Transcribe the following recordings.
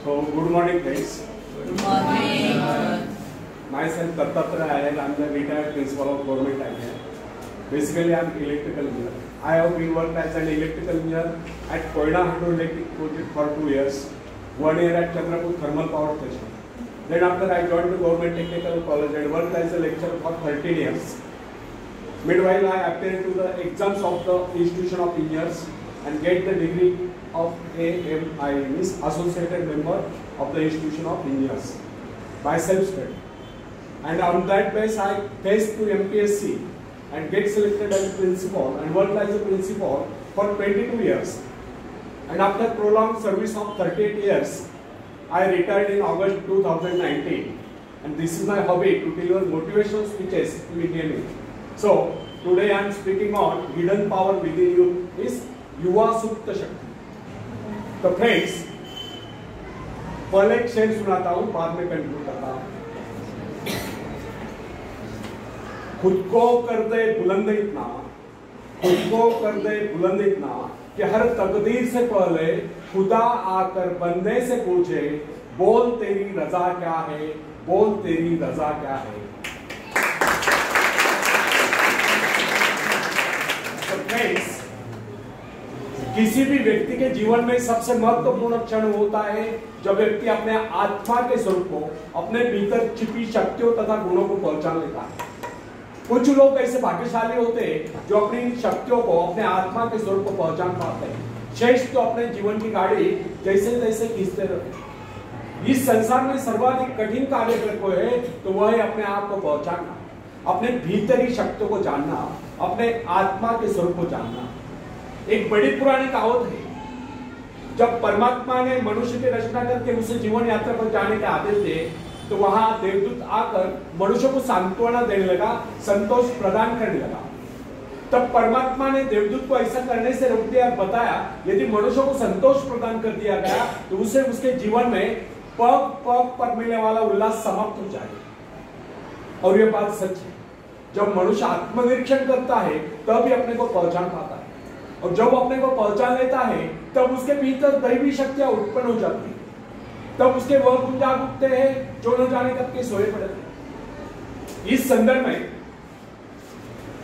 So, good morning, friends. Good morning. Myself, Dattatreya Iyer. I am the retired principal of Government IIT. Basically, I am electrical engineer. I have been worked as an electrical engineer at Koyna Hydroelectric Project for 2 years. 1 year at Chandrapur Thermal Power Station. Then after I joined the Government Technical College and worked as a lecturer for 13 years. Meanwhile, I appeared to the exams of the Institution of Engineers and get the degree of AMI, means Associated Member of the Institution of Engineers by self-study. And on that base, I test to MPSC and get selected as a principal and worked as a principal for 22 years. And after prolonged service of 38 years, I retired in August 2019. And this is my hobby, to deliver motivational speeches to Indian youth. So, today I am speaking on hidden power within you is Yuva Supta Shakti. तो friends, पहले एक शेर सुनाता हूँ, बाद में conclude करता हूँ। खुद को कर दे बुलंद इतना, खुद को कर दे बुलंद इतना कि हर तकदीर से पहले खुदा आकर बंदे से पूछे, बोल तेरी रजा क्या है, बोल तेरी रजा क्या है। तो फ्रेंड्स, किसी भी व्यक्ति के जीवन में सबसे महत्वपूर्ण क्षण होता है जब व्यक्ति अपने आत्मा के स्वरूप को, अपने भीतर छिपी शक्तियों तथा गुणों को पहचान लेता है। कुछ लोग ऐसे भाग्यशाली होते हैं जो अपनी शक्तियों को, अपने आत्मा के स्वरूप को पहचान पाते हैं। शेष तो अपने जीवन की गाड़ी जैसे तैसे खींचते रहते। इस संसार में सर्वाधिक कठिन कार्य अगर कोई है तो वह है अपने आप को पहचानना, अपने भीतरी शक्तियों को जानना, अपने आत्मा के स्वरूप को जानना। एक बड़ी पुरानी कहावत है, जब परमात्मा ने मनुष्य की रचना करके उसे जीवन यात्रा पर जाने के आदेश दिए तो वहां देवदूत आकर मनुष्य को सांत्वना देने लगा, संतोष प्रदान करने लगा। तब परमात्मा ने देवदूत को ऐसा करने से रोक दिया और बताया, यदि मनुष्य को संतोष प्रदान कर दिया गया तो उसे उसके जीवन में पग पग पर मिलने वाला उल्लास समाप्त हो जाएगा। और यह बात सच है, जब मनुष्य आत्मनिरीक्षण करता है तब ही अपने को पहचान पाता है, और जब अपने को पहचान लेता है तब उसके भीतर दैवी शक्तियां उत्पन्न हो जाती है। तब उसके वह गुण जाग उठते हैं जो न जाने कब के सोए पड़े थे। इस संदर्भ में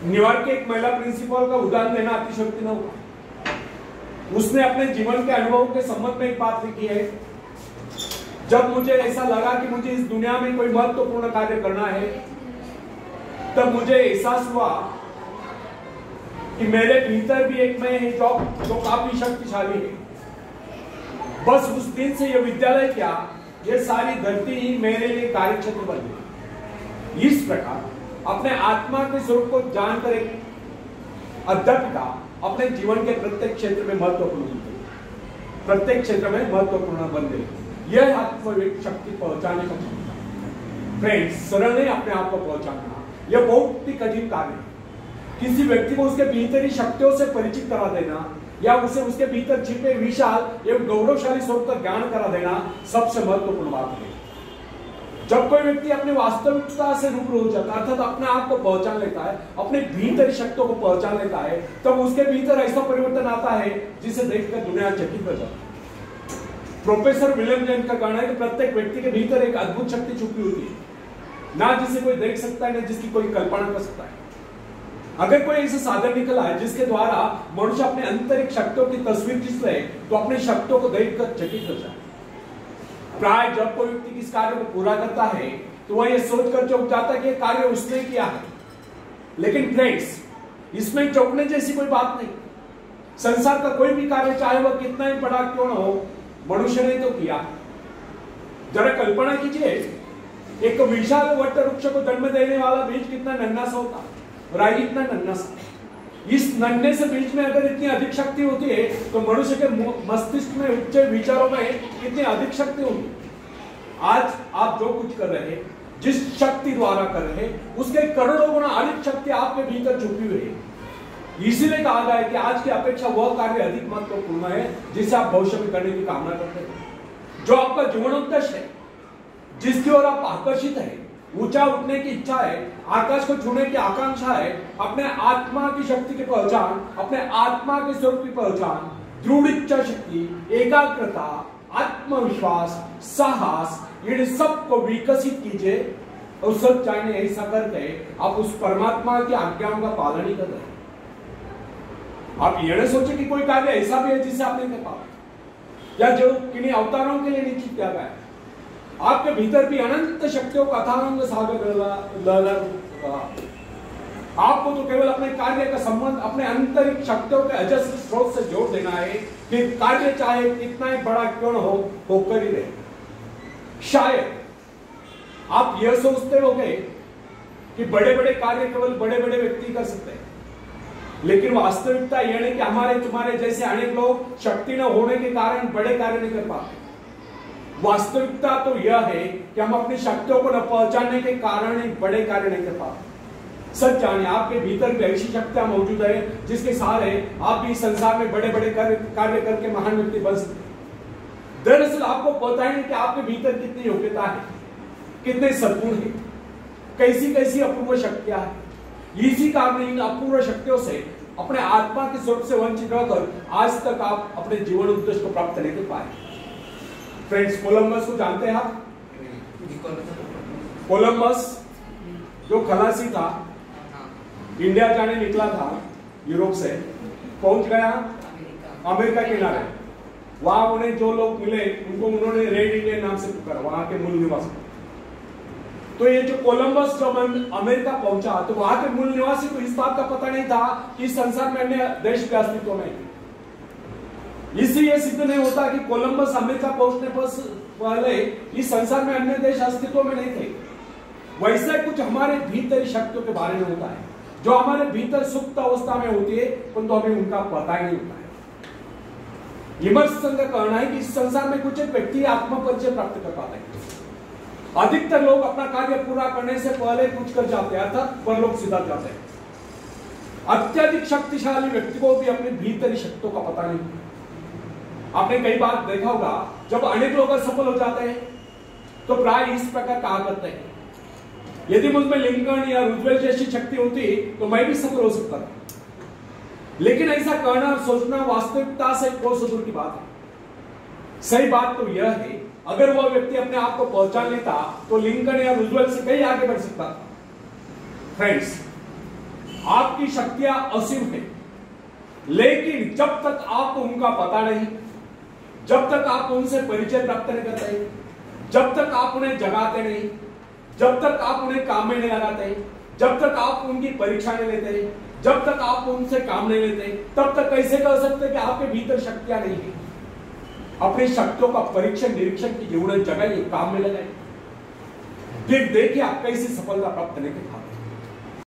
न्यूयॉर्क के एक महिला प्रिंसिपल का उदाहरण देना अतिशयोक्ति न होगा। उसने अपने जीवन के अनुभव के संबंध में एक बात लिखी है, जब मुझे ऐसा लगा कि मुझे इस दुनिया में कोई महत्वपूर्ण कार्य करना है, तब मुझे एहसास हुआ कि मेरे भीतर भी एक मैं है जो काफी शक्तिशाली है। बस उस दिन से यह विद्यालय क्या, यह सारी धरती ही मेरे लिए कार्यक्षेत्र बन गई। इस प्रकार अपने आत्मा के स्वरूप को जानकर एक अध्यक्ता अपने जीवन के प्रत्येक क्षेत्र में महत्वपूर्ण बन गई, प्रत्येक क्षेत्र में महत्वपूर्ण बन गई। यह आत्म शक्ति पहुंचाने का क्षमता। फ्रेंड्स, सरल नहीं अपने आप को पहुंचाना, यह बहुत ही कठिन कार्य है। किसी व्यक्ति को उसके भीतरी शक्तियों से परिचित करा देना या उसे उसके भीतर छिपे विशाल एवं गौरवशाली स्वरूप का ज्ञान करा देना सबसे महत्वपूर्ण बात है। जब कोई व्यक्ति अपनी वास्तविकता से रूबरू हो जाता है, अर्थात अपने आप को पहचान लेता है, अपने भीतरी शक्तियों को पहचान लेता है, तब उसके भीतर ऐसा परिवर्तन आता है जिसे देखकर दुनिया चकित हो जाती है। प्रोफेसर विलियम जेम्स का कहना है कि प्रत्येक व्यक्ति के भीतर एक अद्भुत शक्ति छुपी होती है, ना जिसे कोई देख सकता है, ना जिसकी कोई कल्पना कर सकता है। अगर कोई ऐसा साधन निकला है जिसके द्वारा मनुष्य अपने आंतरिक शक्तियों की तस्वीर खींच ले तो अपनी शक्तियों को देखकर चकित हो जाए। प्राय जब कोई व्यक्ति किस कार्य को पूरा करता है तो वह यह सोचकर चौंक जाता है कि यह कार्य उसने किया है। लेकिन फ्रेंड्स, इसमें चौंकने जैसी कोई बात नहीं। संसार का कोई भी कार्य, चाहे वह कितना ही बड़ा क्यों न हो, मनुष्य ने तो किया। जरा कल्पना कीजिए, एक विशाल वट वृक्ष को जन्म देने वाला बीज कितना नन्हा सा होता, राई इतना नन्हा सा। इस नन्हे से बीज में अगर इतनी अधिक शक्ति होती है तो मनुष्य के मस्तिष्क में, उच्च विचारों में कितनी अधिक शक्ति होगी। आज आप जो कुछ कर रहे हैं, जिस शक्ति द्वारा कर रहे हैं, उसके करोड़ों गुना अधिक शक्ति आपके भीतर छुपी हुई है। इसीलिए कहा गया है कि आज की अपेक्षा वह कार्य अधिक महत्वपूर्ण है जिसे आप भविष्य में करने की कामना करते हैं। जो आपका जीवनोद्देश्य है, जिसकी ओर आप आकर्षित है, ऊंचा उठने की इच्छा है, आकाश को छूने की आकांक्षा है, अपने आत्मा की शक्ति की पहचान, अपने आत्मा के स्वरूप की पहचान, दृढ़ इच्छा शक्ति, एकाग्रता, आत्मविश्वास, साहस, इन सबको विकसित कीजिए और सब जाने ऐसा करके आप उस परमात्मा की आज्ञाओं का पालन ही कर रहे हैं। आप ये न सोचे कि कोई कार्य ऐसा भी है जिसे आप नहीं कर पाते या जो किन्हीं अवतारों के लिए निश्चित किया गया है। आपके भीतर भी अनंत शक्तियों का अथांग सागर आपको तो केवल अपने कार्य का संबंध अपने आंतरिक शक्तियों के अजस्र स्रोत से जोड़ देना है कि कार्य चाहे कितना ही बड़ा क्यों न हो, होकर ही रहे। शायद आप यह सोचते होंगे कि बड़े बड़े कार्य केवल बड़े बड़े व्यक्ति कर सकते हैं, लेकिन वास्तविकता यह नहीं कि हमारे तुम्हारे जैसे अनेक लोग शक्ति न होने के कारण बड़े कार्य नहीं कर पाते। वास्तविकता तो यह है कि हम अपनी शक्तियों को न पहचानने के कारण ही बड़े कार्य नहीं कर पाते। सच जानिए, आपके भीतर भी ऐसी शक्तियां मौजूद है जिसके सहारे आप भी संसार में बड़े बड़े कार्य करके महान व्यक्ति बन सकते हैं। दरअसल आपको पता ही नहीं कि आपके भीतर कितनी योग्यता है, कितने सद्गुण है, कैसी कैसी अपूर्व शक्तियां हैं। इसी कारण इन अपूर्व शक्तियों से अपने आत्मा के स्वरूप से वंचित रहकर आज तक आप अपने जीवन उद्देश्य को प्राप्त नहीं कर पाए। फ्रेंड्स, कोलंबस को जानते हैं आप? कोलंबस जो खलासी था, इंडिया जाने निकला था यूरोप से, पहुंच गया अमेरिका के किनारे। वहां उन्हें जो लोग मिले उनको उन्होंने रेड इंडियन नाम से पुकारा, वहां के मूल निवासी। तो ये जो कोलंबस जब अमेरिका पहुंचा तो वहां के मूल निवासी को इस बात का पता नहीं था कि इस संसार में अन्य देश के अस्तित्व में। इसलिए सिद्ध नहीं होता कि कोलंबस अमेरिका पहुंचने पर पहले इस संसार में अन्य देश अस्तित्व में नहीं थे। वैसे कुछ हमारे भीतर शक्तियों के बारे में होता है जो हमारे भीतर सुप्त अवस्था में होती है, परंतु हमें उनका पता ही नहीं होता है। विमर्श का कहना है कि इस संसार में कुछ एक व्यक्ति आत्म परिचय प्राप्त कर पाते हैं। अधिकतर लोग अपना कार्य पूरा करने से पहले कुछ कर जाते हैं, अर्थात परलोक सीधा जाते हैं। अत्यधिक शक्तिशाली व्यक्ति को भी अपने भीतरी शक्तियों का पता नहीं। आपने कई बार देखा होगा जब अनेक लोग सफल हो जाते हैं तो प्राय इस प्रकार कहा करते हैं, यदि मुझमें लिंकन या रूजवेल्ट जैसी शक्ति होती तो मैं भी सफल हो सकता था। लेकिन ऐसा कहना और सोचना वास्तविकता से कोस दूर की बात है। सही बात तो यह है, अगर वह व्यक्ति अपने आप को पहचान लेता तो लिंकन या रूजवेल्ट से कहीं आगे बढ़ सकता था। फ्रेंड्स, आपकी शक्तियां असीम है, लेकिन जब तक आपको उनका पता नहीं, जब तक आप उनसे परिचय प्राप्त नहीं करते, जब तक आप उन्हें जगाते नहीं, जब तक आप उन्हें काम में नहीं लगाते, जब तक आप उनकी परीक्षा नहीं लेते, जब तक आप उनसे काम नहीं लेते, तब तक कैसे कह सकते कि आपके भीतर शक्तियां नहीं है। अपनी शक्तियों का परीक्षण निरीक्षण की जरूरत जगह काम में लगाए, फिर देखिए आप कैसी सफलता प्राप्त करने के खाते।